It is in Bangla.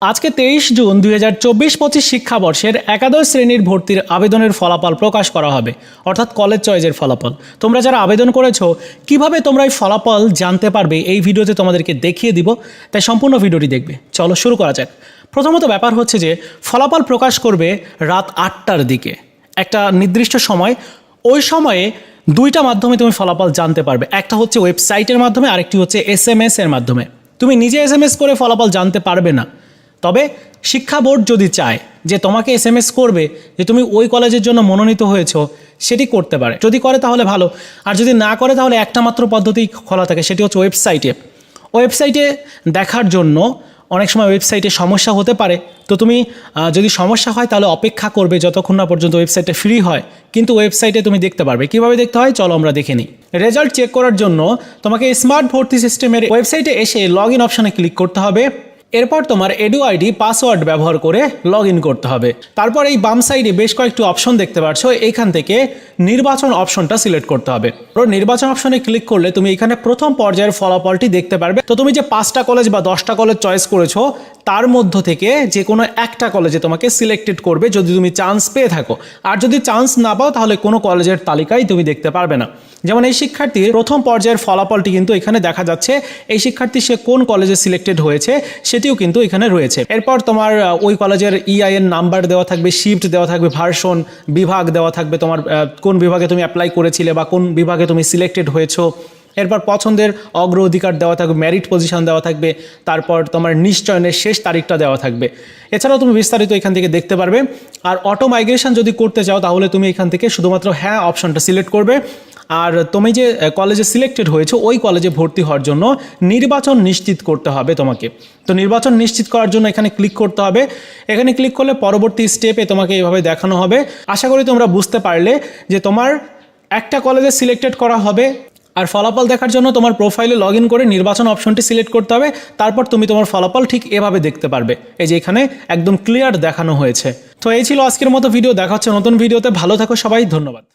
আজকে 23 জুন 2024-25 শিক্ষাবর্ষের একাদশ শ্রেণীর ভর্তির আবেদনের ফলাফল প্রকাশ করা হবে, অর্থাৎ কলেজ চয়েসের ফলাফল। তোমরা যারা আবেদন করেছো কিভাবে তোমরা এই ফলাফল জানতে পারবে এই ভিডিওতে তোমাদেরকে দেখিয়ে দিব, তাই সম্পূর্ণ ভিডিওটি দেখবে। চলো শুরু করা যাক। প্রথমত ব্যাপার হচ্ছে যে ফলাফল প্রকাশ করবে রাত 8টার দিকে, একটা নির্দিষ্ট সময়। ওই সময়ে দুইটা মাধ্যমে তুমি ফলাফল জানতে পারবে, একটা হচ্ছে ওয়েবসাইটের মাধ্যমে, আরেকটি হচ্ছে SMS এর মাধ্যমে। তুমি নিজে SMS করে ফলাফল জানতে পারবে না, তবে শিক্ষা বোর্ড যদি চায় যে তোমাকে SMS করবে যে তুমি ওই কলেজের জন্য মনোনীত হয়েছো, সেটি করতে পারে। যদি করে তাহলে ভালো, আর যদি না করে তাহলে একটা মাত্র পদ্ধতি খোলা থাকে, সেটি হচ্ছে ওয়েবসাইটে দেখার জন্য। অনেক সময় ওয়েবসাইটে সমস্যা হতে পারে, তো তুমি যদি সমস্যা হয় তাহলে অপেক্ষা করবে যতক্ষণ না পর্যন্ত ওয়েবসাইটটা ফ্রি হয়, কিন্তু ওয়েবসাইটে তুমি দেখতে পারবে। কিভাবে দেখতে হয় চলো আমরা দেখে নিই। রেজাল্ট চেক করার জন্য তোমাকে স্মার্ট ভর্তি সিস্টেমের ওয়েবসাইটে এসে লগ ইন অপশানে ক্লিক করতে হবে। এরপর তোমার এডু আইডি পাসওয়ার্ড ব্যবহার করে লগ ইন করতে হবে। তারপর এই বাম সাইডে বেশ কয়েকটি অপশন দেখতে পাচ্ছ, এইখান থেকে নির্বাচন অপশনটা সিলেক্ট করতে হবে। নির্বাচন অপশনে ক্লিক করলে তুমি এখানে প্রথম পর্যায়ের ফলাফলটি দেখতে পারবে। তো তুমি যে 5টা কলেজ বা 10টা কলেজ চয়েস করেছো, তার মধ্য থেকে যে কোনো একটা কলেজে তোমাকে সিলেক্টেড করবে যদি তুমি চান্স পেয়ে থাকো। আর যদি চান্স না পাও তাহলে কোনো কলেজের তালিকায় তুমি দেখতে পারবে না। যেমন এই শিক্ষার্থীর প্রথম পর্যায়ের ফলাফলটি কিন্তু এখানে দেখা যাচ্ছে, এই শিক্ষার্থী সে কোন কলেজে সিলেক্টেড হয়েছে সেটিও কিন্তু এখানে রয়েছে। এরপর তোমার ওই কলেজের EIN নাম্বার দেওয়া থাকবে, শিফট দেওয়া থাকবে, ভার্সন, বিভাগ দেওয়া থাকবে, তোমার কোন বিভাগে তুমি অ্যাপ্লাই করেছিলে বা কোন বিভাগে তুমি সিলেক্টেড হয়েছো। এরপর পছন্দের অগ্রাধিকার দেওয়া থাকবে, মেরিট পজিশন দেওয়া থাকবে, তারপর তোমার নিশ্চয়নের শেষ তারিখটা দেওয়া থাকবে। এছাড়াও তুমি বিস্তারিত এখান থেকে দেখতে পারবে। আর অটো মাইগ্রেশন যদি করতে চাও তাহলে তুমি এখান থেকে শুধুমাত্র হ্যাঁ অপশনটা সিলেক্ট করবে। আর তুমি যে কলেজে সিলেক্টেড হয়েছো ওই কলেজে ভর্তি হওয়ার জন্য নির্বাচন নিশ্চিত করতে হবে তোমাকে। তো নির্বাচন নিশ্চিত করার জন্য এখানে ক্লিক করতে হবে। এখানে ক্লিক করলে পরবর্তী স্টেপে তোমাকে এইভাবে দেখানো হবে। আশা করি তোমরা বুঝতে পারলে যে তোমার একটা কলেজে সিলেক্টেড করা হবে, আর ফলাফল দেখার জন্য তোমার প্রোফাইলে লগ ইন করে নির্বাচন অপশনটি সিলেক্ট করতে হবে। তারপর তুমি তোমার ফলাফল ঠিক এভাবে দেখতে পারবে, এই যে এখানে একদম ক্লিয়ার দেখানো হয়েছে। তো এই ছিল আজকের মতো ভিডিও। দেখা হচ্ছে নতুন ভিডিওতে। ভালো থাকো সবাই, ধন্যবাদ।